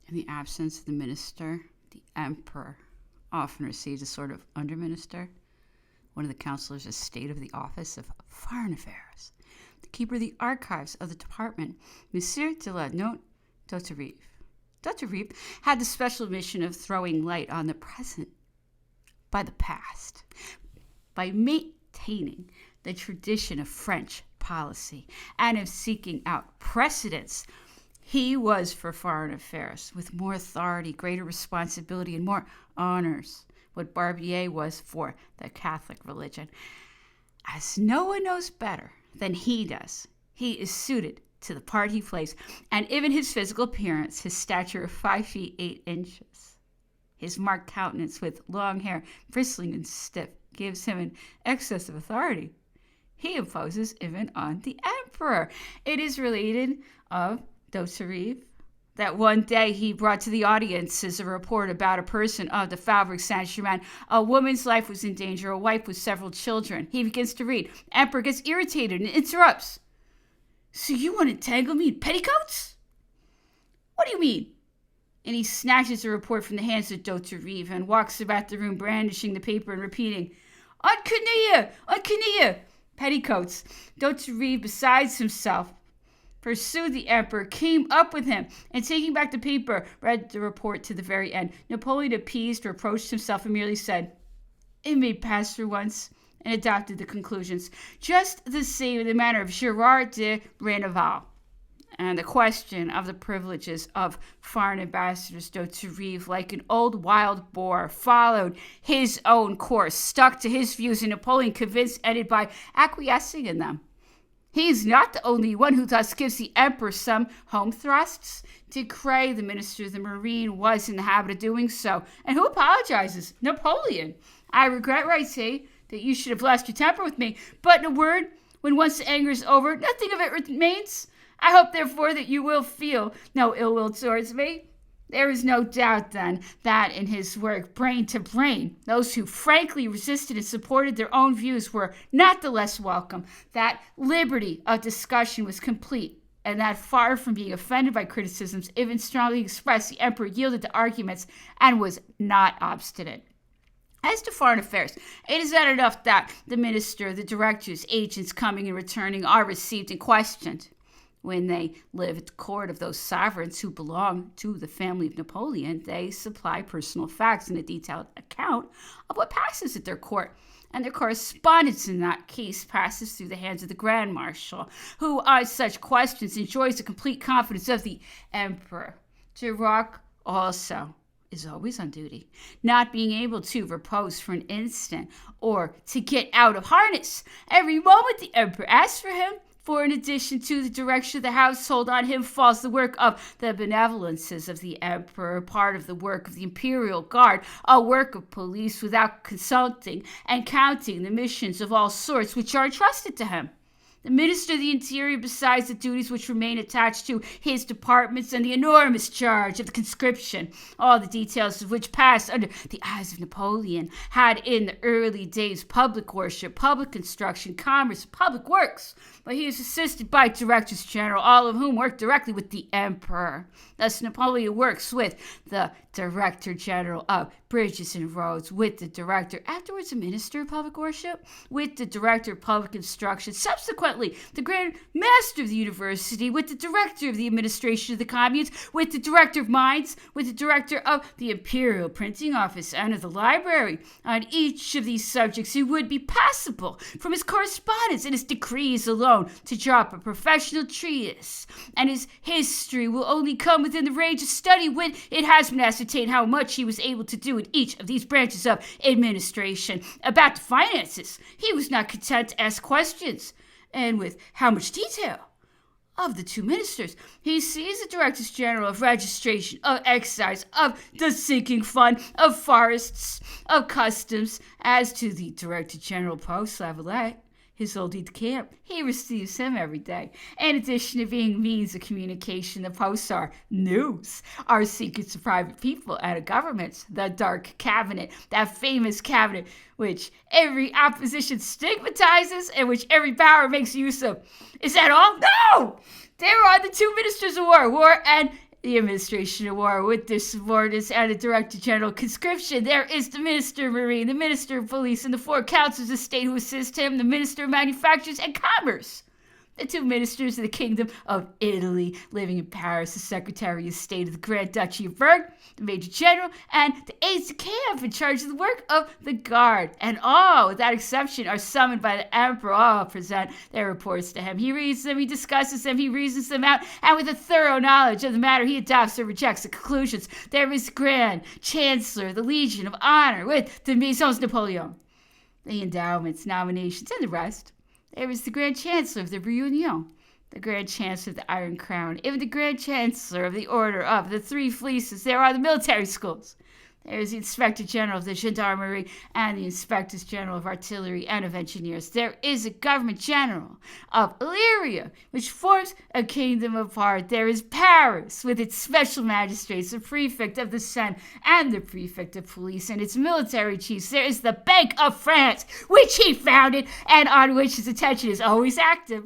In the absence of the minister, the emperor often received a sort of under-minister, one of the counselors of state of the office of foreign affairs, the keeper of the archives of the department, Monsieur de la Note d'Autorive. D'Autorive had the special mission of throwing light on the present by the past, by maintaining the tradition of French policy and of seeking out precedents. He was for foreign affairs, with more authority, greater responsibility, and more honors, what Barbier was for the Catholic religion. As no one knows better than he does, he is suited to the part he plays, and even his physical appearance, his stature of 5 feet 8 inches, his marked countenance with long hair, bristling and stiff, gives him an excess of authority. He imposes even on the emperor. It is related of d'Autorive that one day he brought to the audiences a report about a person of the Faubourg Saint-Germain. A woman's life was in danger, a wife with several children. He begins to read. Emperor gets irritated and interrupts. So you want to entangle me in petticoats? What do you mean? And he snatches the report from the hands of d'Autorive and walks about the room brandishing the paper and repeating, "On Canilla, petticoats." D'Autorive, besides himself, pursued the emperor, came up with him, and taking back the paper, read the report to the very end. Napoleon, appeased, reproached himself and merely said, "It may pass for once," and adopted the conclusions. Just the same in the manner of Gerard de Reneval. And the question of the privileges of foreign ambassadors, d'Autorive, like an old wild boar, followed his own course, stuck to his views, and Napoleon, convinced, ended by acquiescing in them. He is not the only one who thus gives the emperor some home thrusts. De Craye, the minister of the Marine, was in the habit of doing so. And who apologizes? Napoleon. "I regret," writes he, "that you should have lost your temper with me. But in a word, when once the anger is over, nothing of it remains. I hope, therefore, that you will feel no ill will towards me." There is no doubt, then, that in his work, Brain to Brain, those who frankly resisted and supported their own views were not the less welcome, that liberty of discussion was complete, and that far from being offended by criticisms, even strongly expressed, the emperor yielded to arguments and was not obstinate. As to foreign affairs, it is not enough that the minister, the directors, agents coming and returning are received and questioned. When they live at the court of those sovereigns who belong to the family of Napoleon, they supply personal facts and a detailed account of what passes at their court. And their correspondence in that case passes through the hands of the Grand Marshal, who on such questions enjoys the complete confidence of the emperor. Duroc also is always on duty, not being able to repose for an instant or to get out of harness. Every moment the emperor asks for him, for in addition to the direction of the household, on him falls the work of the benevolences of the emperor, part of the work of the imperial guard, a work of police without consulting and counting the missions of all sorts which are entrusted to him. The Minister of the Interior, besides the duties which remain attached to his departments and the enormous charge of the conscription, all the details of which passed under the eyes of Napoleon, had in the early days public worship, public instruction, commerce, public works. But he is assisted by directors general, all of whom work directly with the emperor. Thus Napoleon works with the Director General of Bridges and Roads, with the Director, afterwards a Minister of Public Worship, with the Director of Public Instruction, subsequently the Grand Master of the University, with the Director of the Administration of the Communes, with the Director of Mines, with the Director of the Imperial Printing Office and of the Library. On each of these subjects it would be possible, from his correspondence and his decrees alone, to drop a professional treatise, and his history will only come within the range of study when it has been ascertained how much he was able to do in each of these branches of administration. About the finances, he was not content to ask questions, and with how much detail. Of the two ministers, he sees the Directors General of Registration, of Excise, of the Sinking Fund, of Forests, of Customs. As to the Director General Post, Lavalette, his old aide de camp, he receives him every day. In addition to being means of communication, the posts are news, are secrets of private people and of governments. The dark cabinet, that famous cabinet which every opposition stigmatizes and which every power makes use of. Is that all? No! There are the two ministers of war and the administration of war with their subordinates and the Director General conscription. There is the Minister of Marine, the Minister of Police, and the 4 councillors of state who assist him, the Minister of Manufactures and Commerce. The 2 ministers of the Kingdom of Italy living in Paris, the Secretary of State of the Grand Duchy of Bern, the Major General, and the aides-de-camp in charge of the work of the Guard. And all, without exception, are summoned by the Emperor. All present their reports to him. He reads them, he discusses them, he reasons them out, and with a thorough knowledge of the matter, he adopts or rejects the conclusions. There is Grand Chancellor of the Legion of Honor with the Maisons Napoleon, the endowments, nominations, and the rest. There is the Grand Chancellor of the Réunion, the Grand Chancellor of the Iron Crown, even the Grand Chancellor of the Order of the Three Fleeces. There are the military schools. There is the Inspector General of the Gendarmerie and the Inspectors General of Artillery and of Engineers. There is a Government General of Illyria, which forms a kingdom apart. There is Paris, with its special magistrates, the Prefect of the Seine and the Prefect of Police and its military chiefs. There is the Bank of France, which he founded and on which his attention is always active.